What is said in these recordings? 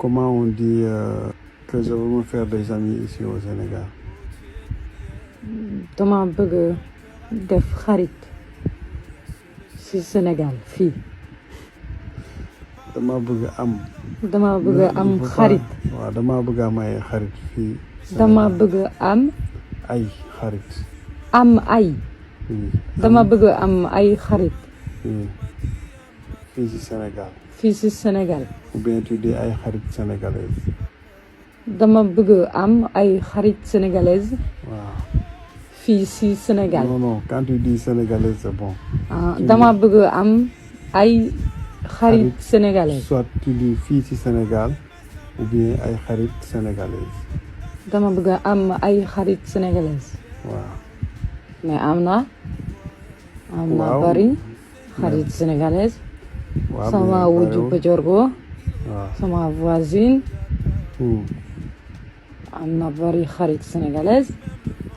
comment on dit que je veux me faire des amis ici au Sénégal. dama bëgg def xarit ci Sénégal fii. dama bëgg am xarit. waaw dama bëgg am ay xarit fii. dama bëgg am ay xarit. dama bëgg am ay xarit. fii ci Sénégal. fii ci Sénégal. ou bien tu dis ay xarit sénégalaise. dama bëgg am ay xarit sénégalaise. waaw. fii ci Sénégal. non quand tu dis sénégalaise c'est bon. dama bëgg am ay xarit sénégalaise. soit tu dis fii ci Sénégal ou bien ay xarit sénégalaise. dama bëgg am ay xarit sénégalaise. waaw. mais am na bari xarit sénégalaise. waaw sama wujju Pejorgo. waaw sama voisine. am na bari xarit sénégalaise.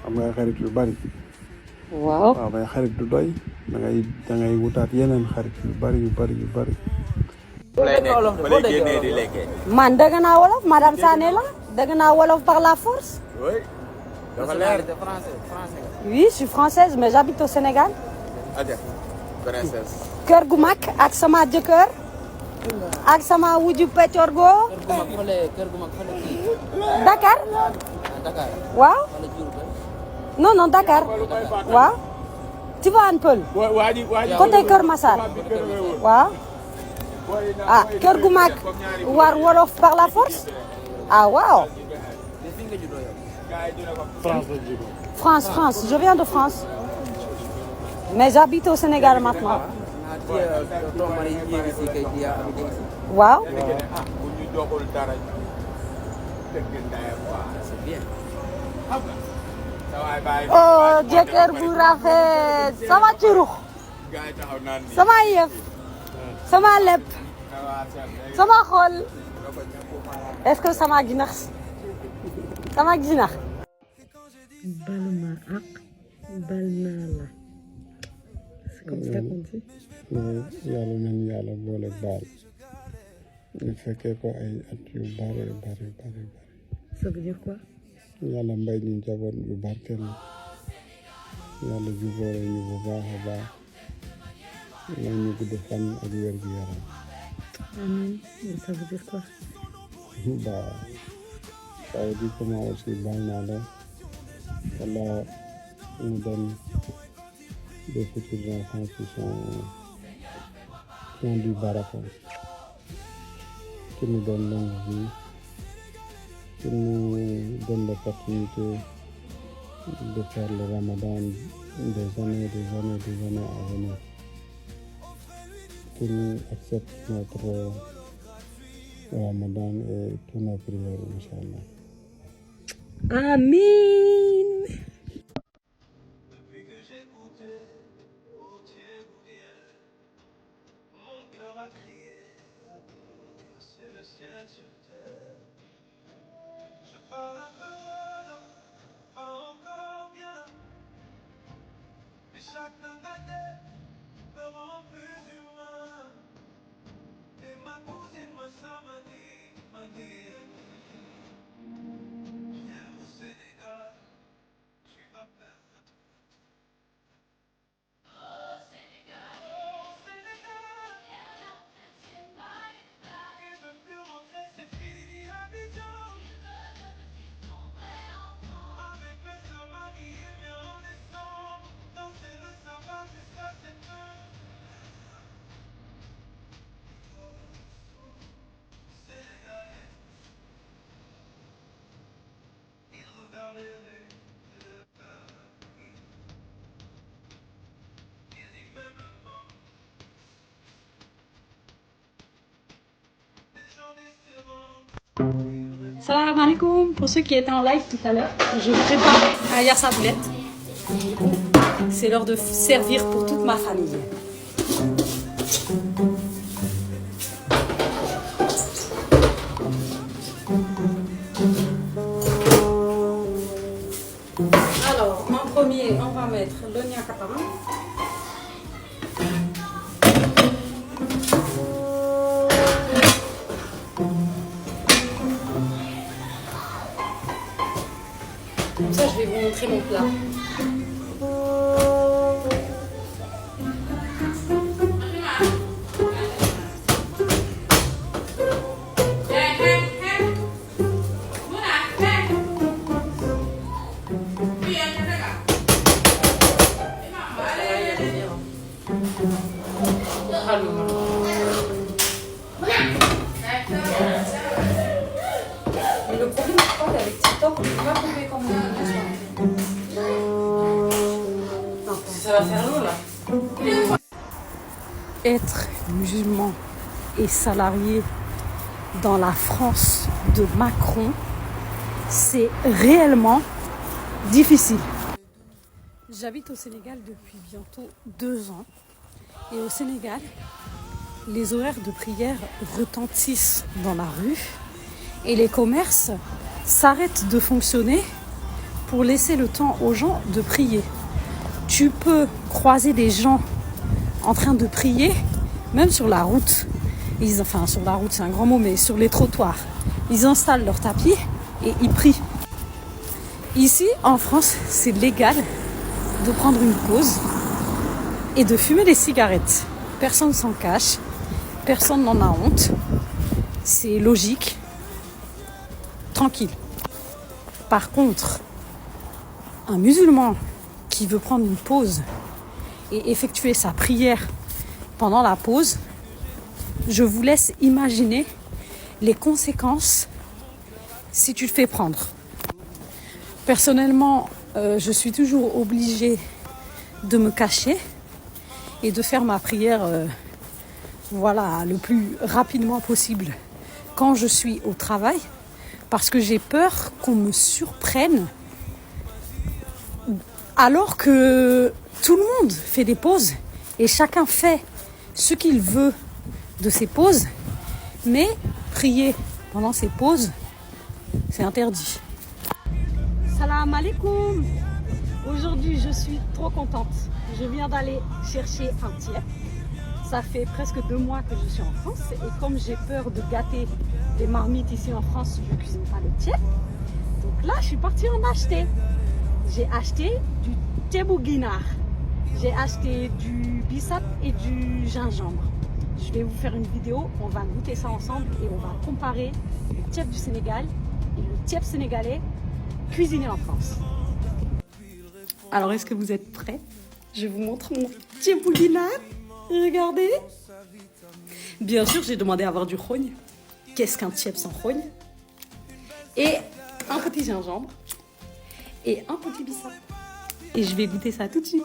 am nga xarit yu bari. waaw mais xarit du doy da ngay wutaat yeneen xarit yu bari. man dëgg naa wolof madame Sané la dëgg naa wolof par la force. oui. dafa leer oui je suis française mais j'habite au Sénégal. princesse. kër gu mag ak sama jëkkër. ak sama wujju Peccorgo. kër gu mag fële kii. Dakar. Dakar. waaw. non Dakar. waaw. Tivaouane Peulh. côté Kër Massar. waaw. ah kër gu mag war wolof par la force. ah waaw. France je viens de France. mais j'habite au Sénégal maintenant. waaw. oh jëkkër bu rafet sama curux sama yëf sama lépp sama xol est-ce que sama ginax bal ma ak bal naa la c'est comme ça qu'on dit. yàlla nañu yàlla boole baal ñu fekkee ko ay at yu bari. ça veut dire quoi. yàlla mbay ñu njaboot yu barkeel yàlla jubóore ñu bu baax a baax may ñu gudd fan ak wér gu yaram. amiin ça veut dire quoi. bah ça veut dire que moi aussi baal naa la wala mu donne des futurs enfants qui ont du baraka, qui nous donnent longue vie, qui nous donnent l'opportunité de faire le Ramadan des années à venir, qui nous accepte notre Ramadan et tous nos prières, Inch'Allah. Amin. Salam alaikum, pour ceux qui étaient en live tout à l'heure, je prépare à Yassa Boulette. C'est l'heure de servir pour toute ma famille. Alors, en premier, on va mettre le niakapam. Comme ça, je vais vous montrer mon plat. Mais le problème, je crois qu'avec TikTok, on ne peut pas couper comme ça va faire l'eau là. Être musulman et salarié dans la France de Macron, c'est réellement difficile. J'habite au Sénégal depuis bientôt 2 ans. Et au Sénégal, les horaires de prière retentissent dans la rue et les commerces s'arrêtent de fonctionner pour laisser le temps aux gens de prier. Tu peux croiser des gens en train de prier, même sur la route. Enfin, sur la route, c'est un grand mot, mais sur les trottoirs. Ils installent leur tapis et ils prient. Ici, en France, c'est légal de prendre une pause et de fumer des cigarettes. Personne s'en cache, personne n'en a honte. C'est logique, tranquille. Par contre, un musulman qui veut prendre une pause et effectuer sa prière pendant la pause, je vous laisse imaginer les conséquences si tu te fais prendre. Personnellement, je suis toujours obligée de me cacher et de faire ma prière le plus rapidement possible quand je suis au travail, parce que j'ai peur qu'on me surprenne alors que tout le monde fait des pauses et chacun fait ce qu'il veut de ses pauses, mais prier pendant ses pauses, c'est interdit. Salam alaikum. Aujourd'hui, je suis trop contente. Je viens d'aller chercher un tiep. Ça fait presque 2 mois que je suis en France et comme j'ai peur de gâter les marmites ici en France, je ne cuisine pas le tiep. Donc là, je suis partie en acheter. J'ai acheté du tebouguinar. J'ai acheté du bissap et du gingembre. Je vais vous faire une vidéo, on va goûter ça ensemble et on va comparer le tiep du Sénégal et le tiep sénégalais cuisiné en France. Alors, est-ce que vous êtes prêts? Je vous montre mon tebouguinar. Regardez. Bien sûr, j'ai demandé à avoir du rogne. Qu'est-ce qu'un tiep sans rogne? Et un petit gingembre. Et un petit bissap. Et je vais goûter ça tout de suite.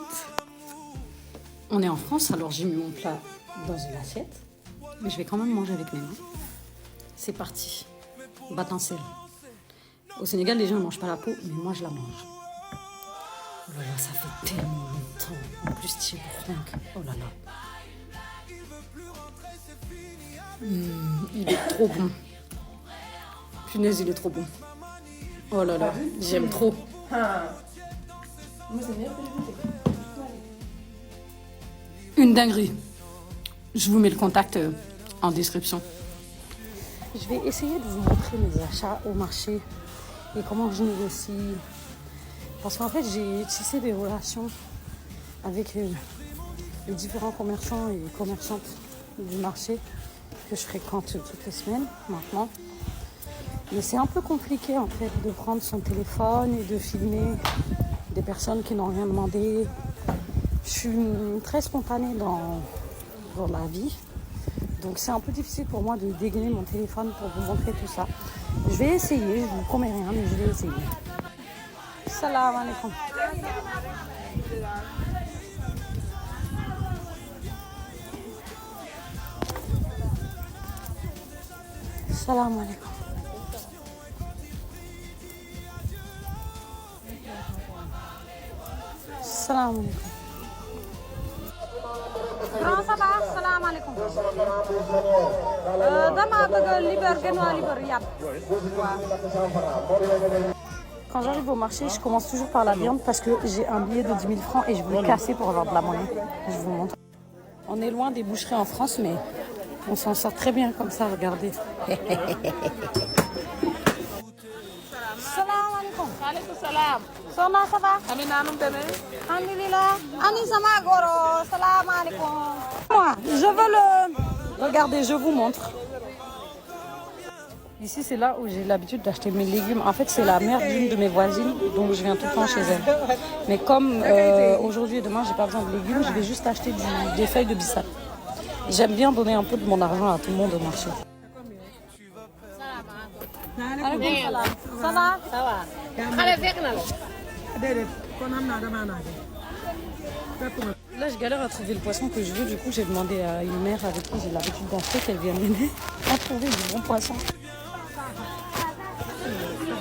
On est en France, alors j'ai mis mon plat dans une assiette. Mais je vais quand même manger avec mes mains. C'est parti. Batancelle. Au Sénégal, les gens ne mangent pas la peau, mais moi je la mange. Oh là là, ça fait tellement longtemps. En plus, tu es franc. Oh là là. Il est trop bon. Punaise, il est trop bon. Oh là là, j'aime trop. Une dinguerie. Je vous mets le contact en description. Je vais essayer de vous montrer mes achats au marché et comment je négocie. Parce qu'en fait, j'ai tissé des relations avec les différents commerçants et commerçantes du marché que je fréquente toutes les semaines maintenant. Mais c'est un peu compliqué en fait de prendre son téléphone et de filmer des personnes qui n'ont rien demandé. Je suis très spontanée dans la vie. Donc c'est un peu difficile pour moi de dégainer mon téléphone pour vous montrer tout ça. Je vais essayer, je vous promets rien, mais je vais essayer. Salam alaikum. Salam alaikum. Salam alaikum. Grand ça va? Salam alaikum. Dama bëgg liber genwa liber yàpp. Quand j'arrive au marché, je commence toujours par la viande parce que j'ai un billet de 10 000 francs et je veux le casser pour avoir de la monnaie. Je vous montre. On est loin des boucheries en France, mais on s'en sort très bien comme ça, regardez. Salam alaikum. Salam. Sona, ça va? Alhamdulillah. Ani sama goro. Salam alaikum. Moi, je veux le... Regardez, je vous montre. Ici, c'est là où j'ai l'habitude d'acheter mes légumes. En fait, c'est la mère d'une de mes voisines, donc je viens tout le temps chez elle. Mais comme aujourd'hui et demain, j'ai pas besoin de légumes, je vais juste acheter des feuilles de bissap. J'aime bien donner un peu de mon argent à tout le monde au marché. Ça va? Ça va. Là, je galère à trouver le poisson que je veux. Du coup, j'ai demandé à une mère avec qui j'ai l'habitude d'acheter qu'elle vienne m'aider à trouver du bon poisson.